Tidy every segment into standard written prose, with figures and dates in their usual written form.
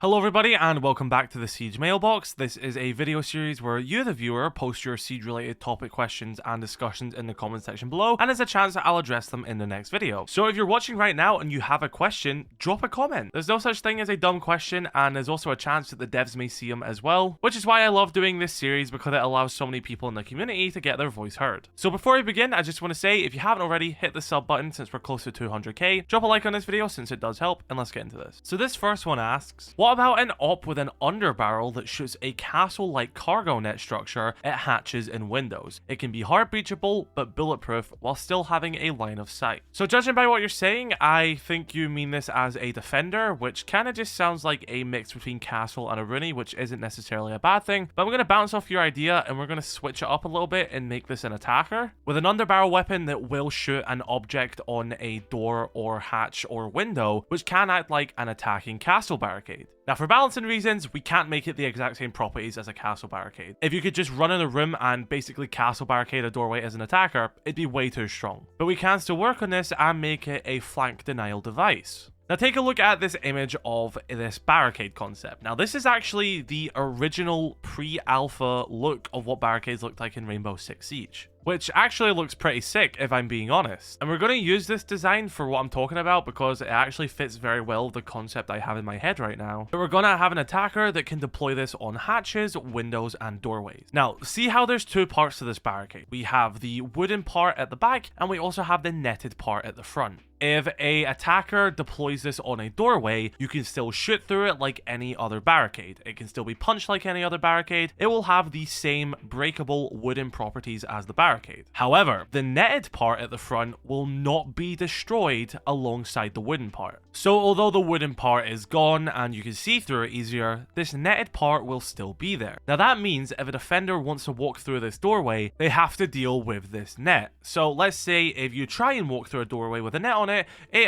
Hello everybody and welcome back to the Siege Mailbox. This is a video series where you, the viewer, post your Siege related topic questions and discussions in the comment section below, and there's a chance that I'll address them in the next video. So if you're watching right now and you have a question, drop a comment. There's no such thing as a dumb question, and there's also a chance that the devs may see them as well, which is why I love doing this series, because it allows so many people in the community to get their voice heard. So before we begin, I just want to say, if you haven't already, hit the sub button since we're close to 200k, drop a like on this video since it does help, and let's get into this. So this first one asks, what about an op with an underbarrel that shoots a castle-like cargo net structure at hatches and windows? It can be hard breachable, but bulletproof while still having a line of sight. So judging by what you're saying, I think you mean this as a defender, which kind of just sounds like a mix between castle and a rooney, which isn't necessarily a bad thing. But I'm going to bounce off your idea and we're going to switch it up a little bit and make this an attacker with an underbarrel weapon that will shoot an object on a door or hatch or window, which can act like an attacking castle barricade. Now, for balancing reasons, we can't make it the exact same properties as a castle barricade. If you could just run in a room and basically castle barricade a doorway as an attacker, it'd be way too strong. But we can still work on this and make it a flank denial device. Now take a look at this image of this barricade concept. Now this is actually the original pre-alpha look of what barricades looked like in Rainbow Six Siege, which actually looks pretty sick if I'm being honest. And we're going to use this design for what I'm talking about because it actually fits very well with the concept I have in my head right now. But we're going to have an attacker that can deploy this on hatches, windows, and doorways. Now, see how there's two parts to this barricade. We have the wooden part at the back, and we also have the netted part at the front. If a attacker deploys this on a doorway, you can still shoot through it like any other barricade. It can still be punched like any other barricade. It will have the same breakable wooden properties as the barricade. However, the netted part at the front will not be destroyed alongside the wooden part. So although the wooden part is gone and you can see through it easier, this netted part will still be there. Now that means if a defender wants to walk through this doorway, they have to deal with this net. So let's say if you try and walk through a doorway with a net on it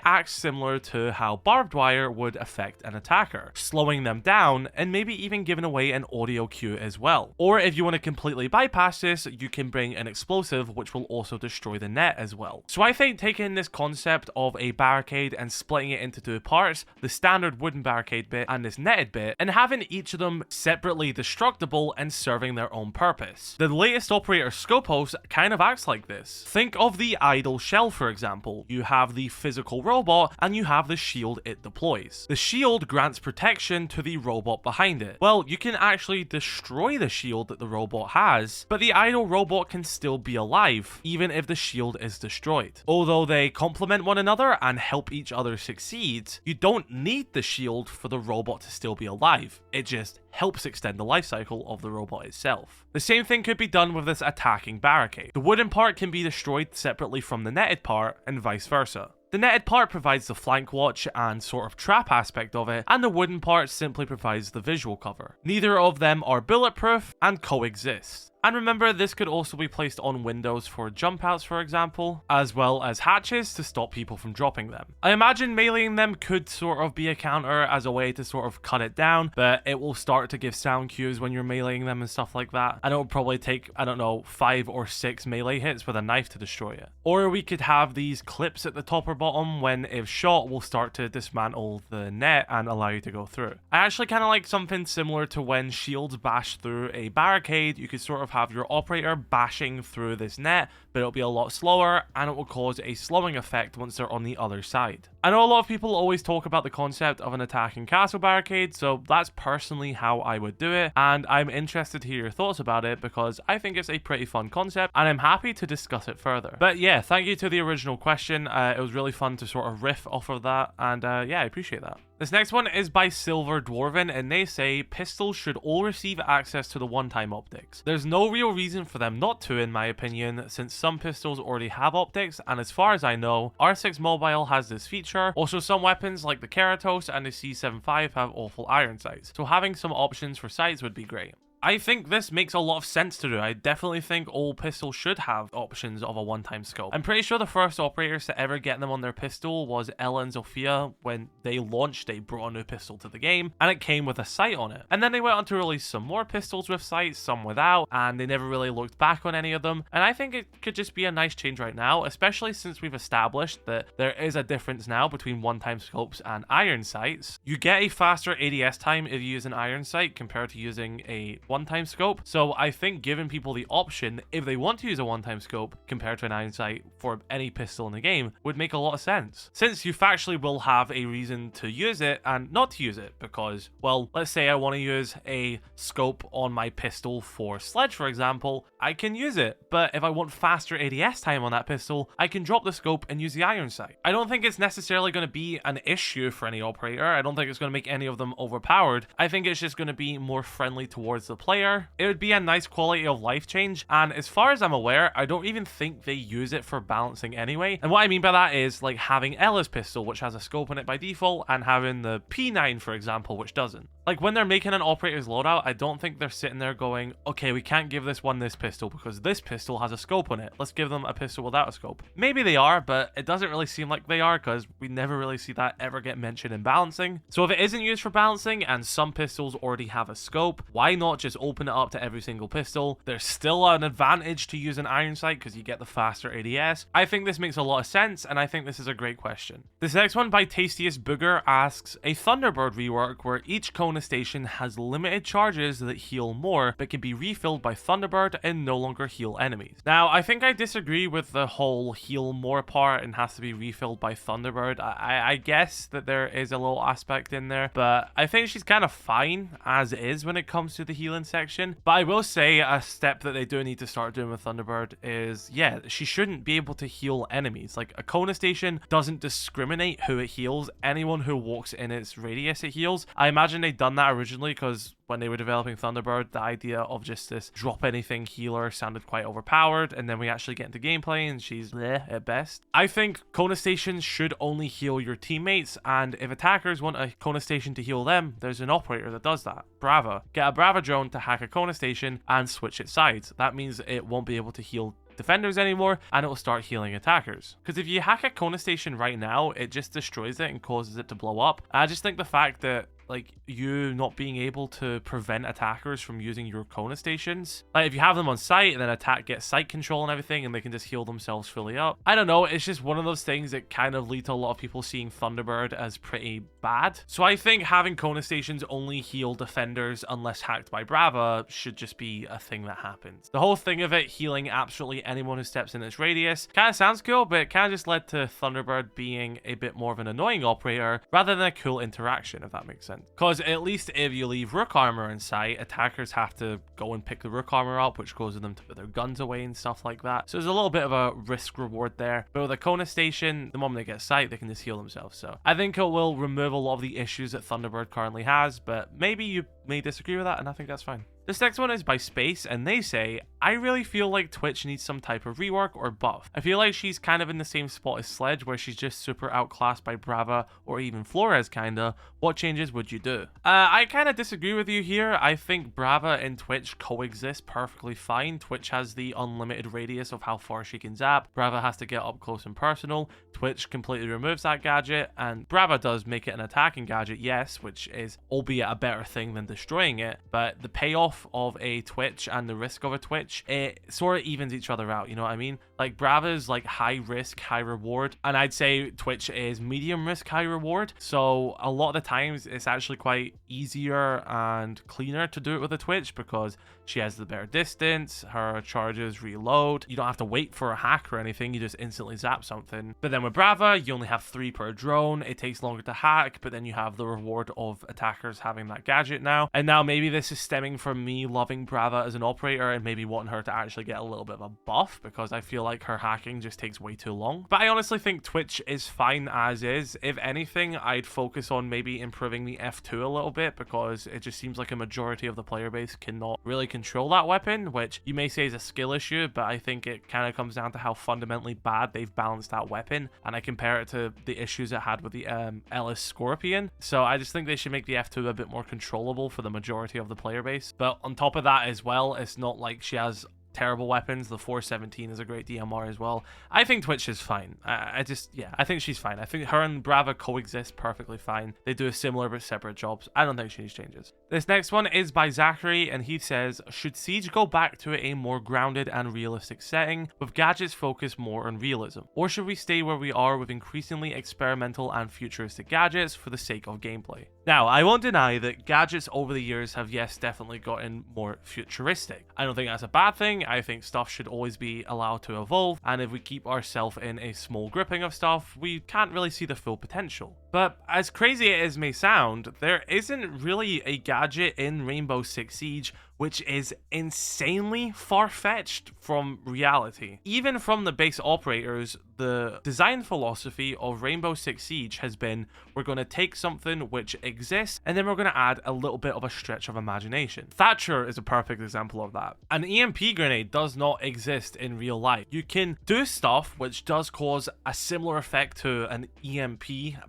acts similar to how barbed wire would affect an attacker, slowing them down and maybe even giving away an audio cue as well. Or if you want to completely bypass this, you can bring an explosive which will also destroy the net as well. So I think taking this concept of a barricade and splitting it into two parts, the standard wooden barricade bit and this netted bit, and having each of them separately destructible and serving their own purpose. The latest operator Scopos kind of acts like this. Think of the idle shell, for example. You have the physical robot and you have the shield it deploys. The shield grants protection to the robot behind it. Well, you can actually destroy the shield that the robot has, but the idle robot can still be alive even if the shield is destroyed. Although they complement one another and help each other succeed, you don't need the shield for the robot to still be alive. It just helps extend the life cycle of the robot itself. The same thing could be done with this attacking barricade. The wooden part can be destroyed separately from the netted part and vice versa. The netted part provides the flank watch and sort of trap aspect of it, and the wooden part simply provides the visual cover. Neither of them are bulletproof and coexist. And remember, this could also be placed on windows for jump outs, for example, as well as hatches to stop people from dropping them. I imagine meleeing them could sort of be a counter as a way to sort of cut it down, but it will start to give sound cues when you're meleeing them and stuff like that. And it will probably take, I don't know, 5 or 6 melee hits with a knife to destroy it. Or we could have these clips at the top or bottom when, if shot, will start to dismantle the net and allow you to go through. I actually kind of like something similar to when shields bash through a barricade. You could sort of have your operator bashing through this net, but it'll be a lot slower and it will cause a slowing effect once they're on the other side. I know a lot of people always talk about the concept of an attacking castle barricade, so that's personally how I would do it, and I'm interested to hear your thoughts about it because I think it's a pretty fun concept and I'm happy to discuss it further. But yeah, thank you to the original question. It was really fun to sort of riff off of that, and yeah, I appreciate that. This next one is by Silver Dwarven, and they say pistols should all receive access to the one-time optics. There's no real reason for them not to, in my opinion, since some pistols already have optics, and as far as I know, R6 Mobile has this feature. Also, some weapons like the Keratos and the C75 have awful iron sights, so having some options for sights would be great. I think this makes a lot of sense to do. I definitely think all pistols should have options of a one-time scope. I'm pretty sure the first operators to ever get them on their pistol was Ella and Zofia. When they launched, they brought a new pistol to the game, and it came with a sight on it. And then they went on to release some more pistols with sights, some without, and they never really looked back on any of them. And I think it could just be a nice change right now, especially since we've established that there is a difference now between one-time scopes and iron sights. You get a faster ADS time if you use an iron sight compared to using a one-time scope. So I think giving people the option, if they want to use a one-time scope compared to an iron sight for any pistol in the game, would make a lot of sense. Since you factually will have a reason to use it and not to use it, because, well, let's say I want to use a scope on my pistol for sledge, for example, I can use it. But if I want faster ADS time on that pistol, I can drop the scope and use the iron sight. I don't think it's necessarily going to be an issue for any operator. I don't think it's going to make any of them overpowered. I think it's just going to be more friendly towards the player. It would be a nice quality of life change, and as far as I'm aware, I don't even think they use it for balancing anyway. And what I mean by that is like having Ella's pistol, which has a scope on it by default, and having the P9, for example, which doesn't. Like when they're making an operator's loadout, I don't think they're sitting there going, okay, we can't give this one this pistol because this pistol has a scope on it. Let's give them a pistol without a scope. Maybe they are, but it doesn't really seem like they are because we never really see that ever get mentioned in balancing. So if it isn't used for balancing and some pistols already have a scope, why not just open it up to every single pistol? There's still an advantage to use an iron sight because you get the faster ADS. I think this makes a lot of sense, and I think this is a great question. This next one by Tastiest Booger asks, a Thunderbird rework where each Kona station has limited charges that heal more but can be refilled by Thunderbird and no longer heal enemies. Now, I think I disagree with the whole heal more part and has to be refilled by Thunderbird. I guess that there is a little aspect in there, but I think she's kind of fine as is when it comes to the healing section. But I will say a step that they do need to start doing with Thunderbird is, yeah, she shouldn't be able to heal enemies. Like a Kona station doesn't discriminate who it heals. Anyone who walks in its radius it heals. I imagine they'd done that originally because when they were developing Thunderbird, the idea of just this drop anything healer sounded quite overpowered, and then we actually get into gameplay and she's bleh at best. I think Kona stations should only heal your teammates, and if attackers want a Kona station to heal them, there's an operator that does that. Brava. Get a Brava drone to hack a Kona station and switch its sides. That means it won't be able to heal defenders anymore, and it will start healing attackers. Because if you hack a Kona station right now, it just destroys it and causes it to blow up. I just think the fact that like you not being able to prevent attackers from using your Kona stations, like if you have them on site and then attack gets site control and everything and they can just heal themselves fully up, I don't know, it's just one of those things that kind of lead to a lot of people seeing Thunderbird as pretty bad. So I think having Kona stations only heal defenders unless hacked by Brava should just be a thing that happens. The whole thing of it healing absolutely anyone who steps in its radius kind of sounds cool, but it kind of just led to Thunderbird being a bit more of an annoying operator rather than a cool interaction, if that makes sense. Because at least if you leave rook armor in sight, attackers have to go and pick the rook armor up, which causes them to put their guns away and stuff like that. So there's a little bit of a risk reward there. But with a Kona station, the moment they get sight, they can just heal themselves. So I think it will remove a lot of the issues that Thunderbird currently has, but maybe you may disagree with that, and I think that's fine. This next one is by Space, and they say, I really feel like Twitch needs some type of rework or buff. I feel like she's kind of in the same spot as Sledge, where she's just super outclassed by Brava, or even Flores kinda. What changes would you do? I kind of disagree with you here. I think Brava and Twitch coexist perfectly fine. Twitch has the unlimited radius of how far she can zap. Brava has to get up close and personal. Twitch completely removes that gadget, and Brava does make it an attacking gadget, yes, which is albeit a better thing than destroying it, but the payoff of a Twitch and the risk of a Twitch, it sort of evens each other out, you know what I mean? Like Brava's like high risk, high reward, and I'd say Twitch is medium risk, high reward. So a lot of the times it's actually quite easier and cleaner to do it with a Twitch because she has the better distance, her charges reload, you don't have to wait for a hack or anything, you just instantly zap something. But then with Brava, you only have 3 per drone, it takes longer to hack, but then you have the reward of attackers having that gadget now. And now maybe this is stemming from me loving Brava as an operator and maybe wanting her to actually get a little bit of a buff, because I feel like her hacking just takes way too long. But I honestly think Twitch is fine as is. If anything, I'd focus on maybe improving the F2 a little bit, because it just seems like a majority of the player base cannot really control that weapon, which you may say is a skill issue, but I think it kind of comes down to how fundamentally bad they've balanced that weapon, and I compare it to the issues it had with the Ellis Scorpion. So I just think they should make the F2 a bit more controllable for the majority of the player base. But on top of that as well, it's not like she has terrible weapons. The 417 is a great DMR as well. I think Twitch is fine. I think she's fine. I think her and Brava coexist perfectly fine. They do similar but separate jobs. I don't think she needs changes. This next one is by Zachary, and he says, should Siege go back to a more grounded and realistic setting, with gadgets focused more on realism? Or should we stay where we are with increasingly experimental and futuristic gadgets for the sake of gameplay? Now, I won't deny that gadgets over the years have, yes, definitely gotten more futuristic. I don't think that's a bad thing. I think stuff should always be allowed to evolve, and if we keep ourselves in a small grouping of stuff, we can't really see the full potential. But as crazy as may sound, there isn't really a gadget in Rainbow Six Siege which is insanely far-fetched from reality. Even from the base operators, the design philosophy of Rainbow Six Siege has been, we're going to take something which exists, and then we're going to add a little bit of a stretch of imagination. Thatcher is a perfect example of that. An EMP grenade does not exist in real life. You can do stuff which does cause a similar effect to an EMP,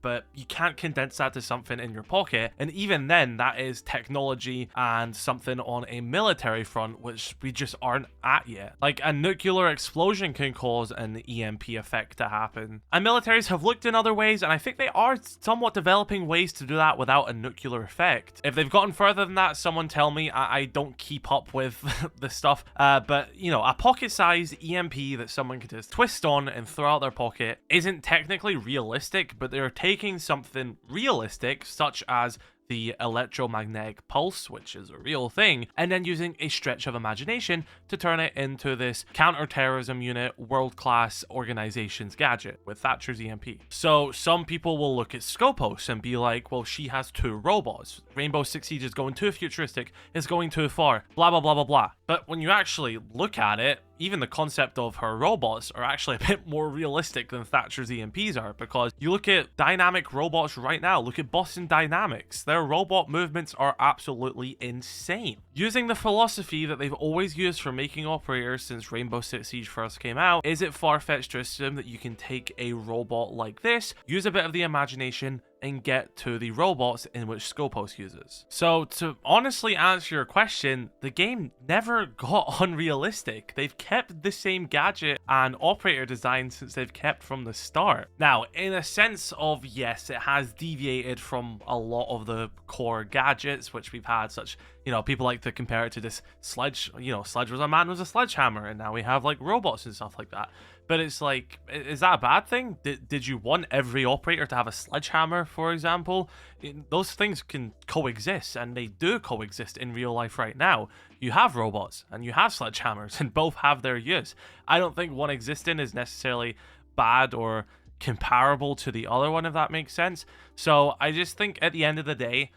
but you can't condense that to something in your pocket, and even then, that is technology and something on a military front which we just aren't at yet. Like, a nuclear explosion can cause an EMP effect to happen, and militaries have looked in other ways, and I think they are somewhat developing ways to do that without a nuclear effect. If they've gotten further than that, someone tell me. I don't keep up with the stuff, but you know, a pocket-sized EMP that someone can just twist on and throw out their pocket isn't technically realistic, but they're taking something realistic, such as the electromagnetic pulse, which is a real thing, and then using a stretch of imagination to turn it into this counter-terrorism unit, world-class organization's gadget with Thatcher's EMP. So some people will look at Scopos and be like, well, she has 2 robots. Rainbow Six Siege is going too futuristic, it's going too far, blah, blah, blah, blah, blah. But when you actually look at it, even the concept of her robots are actually a bit more realistic than Thatcher's EMPs are, because you look at dynamic robots right now, look at Boston Dynamics, their robot movements are absolutely insane. Using the philosophy that they've always used for making operators since Rainbow Six Siege first came out, is it far-fetched to assume that you can take a robot like this, use a bit of the imagination, and get to the robots in which Scopos uses? So to honestly answer your question, the game never got unrealistic. They've kept the same gadget and operator design since they've kept from the start. Now, in a sense of, yes, it has deviated from a lot of the core gadgets which we've had, such, you know, people like to compare it to this Sledge, you know, Sledge was a man with a sledgehammer, and now we have like robots and stuff like that. But it's like, is that a bad thing? Did you want every operator to have a sledgehammer, for example? Those things can coexist, and they do coexist in real life right now. You have robots, and you have sledgehammers, and both have their use. I don't think one existing is necessarily bad or comparable to the other one, if that makes sense. So I just think at the end of the day,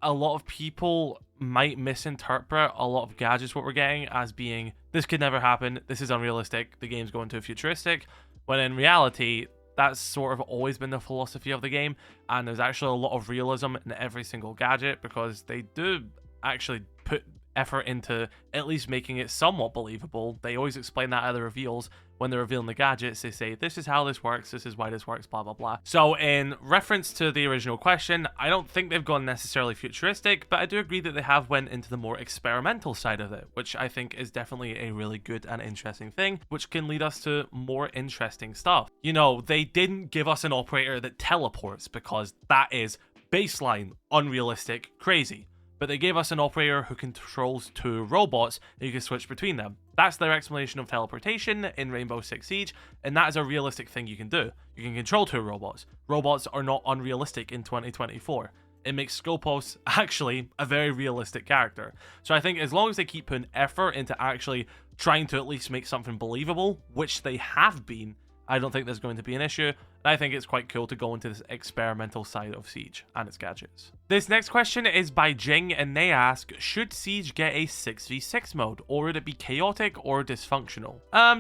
a lot of people might misinterpret a lot of gadgets what we're getting as being, this could never happen, this is unrealistic, the game's going too futuristic, when in reality, that's sort of always been the philosophy of the game, and there's actually a lot of realism in every single gadget, because they do actually put effort into at least making it somewhat believable. They always explain that at the reveals. When they're revealing the gadgets, they say, this is how this works, this is why this works, blah, blah, blah. So in reference to the original question, I don't think they've gone necessarily futuristic, but I do agree that they have went into the more experimental side of it, which I think is definitely a really good and interesting thing, which can lead us to more interesting stuff. You know, they didn't give us an operator that teleports, because that is baseline, unrealistic, crazy. But they gave us an operator who controls 2 robots and you can switch between them. That's their explanation of teleportation in Rainbow Six Siege, and that is a realistic thing you can do. You can control 2 robots. Robots are not unrealistic in 2024. It makes Scopos actually a very realistic character. So I think as long as they keep putting effort into actually trying to at least make something believable, which they have been, I don't think there's going to be an issue. I think it's quite cool to go into this experimental side of Siege and its gadgets. This next question is by Jing, and they ask, should Siege get a 6v6 mode, or would it be chaotic or dysfunctional?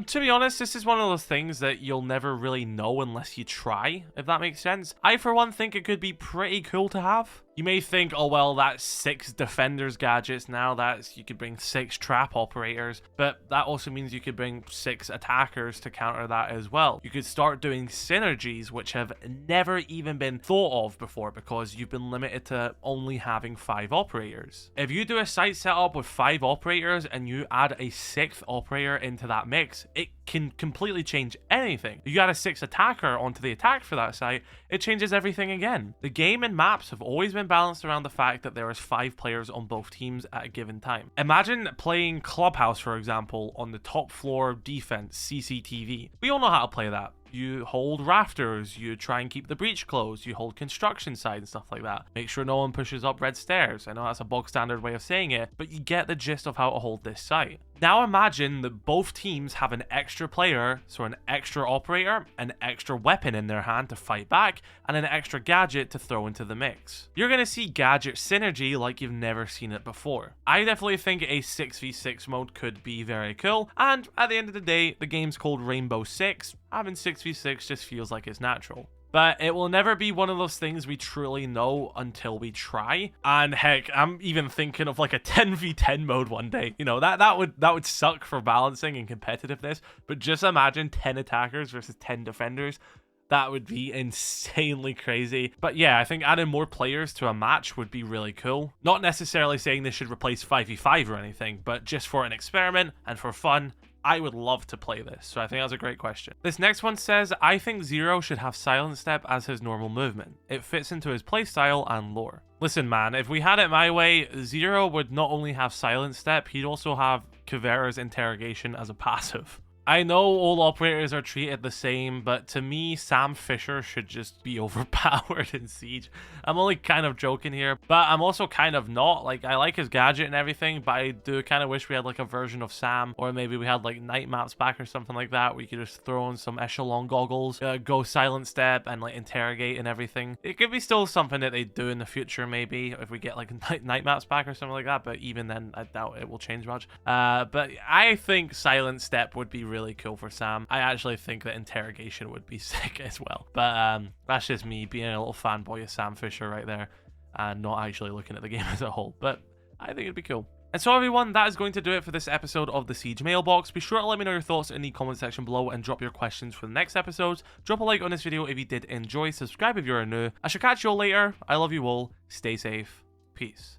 To be honest, this is one of those things that you'll never really know unless you try, if that makes sense. I, for one, think it could be pretty cool to have. You may think, oh well, that's 6 defenders gadgets now, you could bring 6 trap operators, but that also means you could bring 6 attackers to counter that as well. You could start doing synergies which have never even been thought of before because you've been limited to only having 5 operators. If you do a site setup with 5 operators and you add a 6th operator into that mix, it can completely change anything. If you add a 6th attacker onto the attack for that site, it changes everything again. The game and maps have always been balanced around the fact that there is 5 players on both teams at a given time. Imagine playing Clubhouse, for example, on the top floor defense CCTV. We all know how to play that. You hold rafters, you try and keep the breach closed, you hold construction side and stuff like that. Make sure no one pushes up red stairs. I know that's a bog standard way of saying it, but you get the gist of how to hold this site. Now imagine that both teams have an extra player, so an extra operator, an extra weapon in their hand to fight back, and an extra gadget to throw into the mix. You're going to see gadget synergy like you've never seen it before. I definitely think a 6v6 mode could be very cool, and at the end of the day, the game's called Rainbow Six. Having 6v6 just feels like it's natural. But it will never be one of those things we truly know until we try. And heck, I'm even thinking of like a 10v10 mode one day. You know, that would suck for balancing and competitiveness. But just imagine 10 attackers versus 10 defenders. That would be insanely crazy. But yeah, I think adding more players to a match would be really cool. Not necessarily saying this should replace 5v5 or anything, but just for an experiment and for fun, I would love to play this, so I think that's a great question. This next one says, I think Zero should have Silent Step as his normal movement. It fits into his playstyle and lore. Listen man, if we had it my way, Zero would not only have Silent Step, he'd also have Kavera's Interrogation as a passive. I know all operators are treated the same, but to me, Sam Fisher should just be overpowered in Siege. I'm only kind of joking here, but I'm also kind of not. Like, I like his gadget and everything, but I do kind of wish we had like a version of Sam, or maybe we had like night maps back or something like that, where you could just throw in some echelon goggles, go Silent Step, and like interrogate and everything. It could be still something that they do in the future, maybe, if we get like night maps back or something like that, but even then, I doubt it will change much. But I think Silent Step would be really cool for Sam. I actually think that interrogation would be sick as well. But that's just me being a little fanboy of Sam Fisher right there and not actually looking at the game as a whole. But I think it'd be cool. And so everyone, that is going to do it for this episode of the Siege Mailbox. Be sure to let me know your thoughts in the comment section below and drop your questions for the next episodes. Drop a like on this video if you did enjoy. Subscribe if you're new. I shall catch you all later. I love you all. Stay safe. Peace.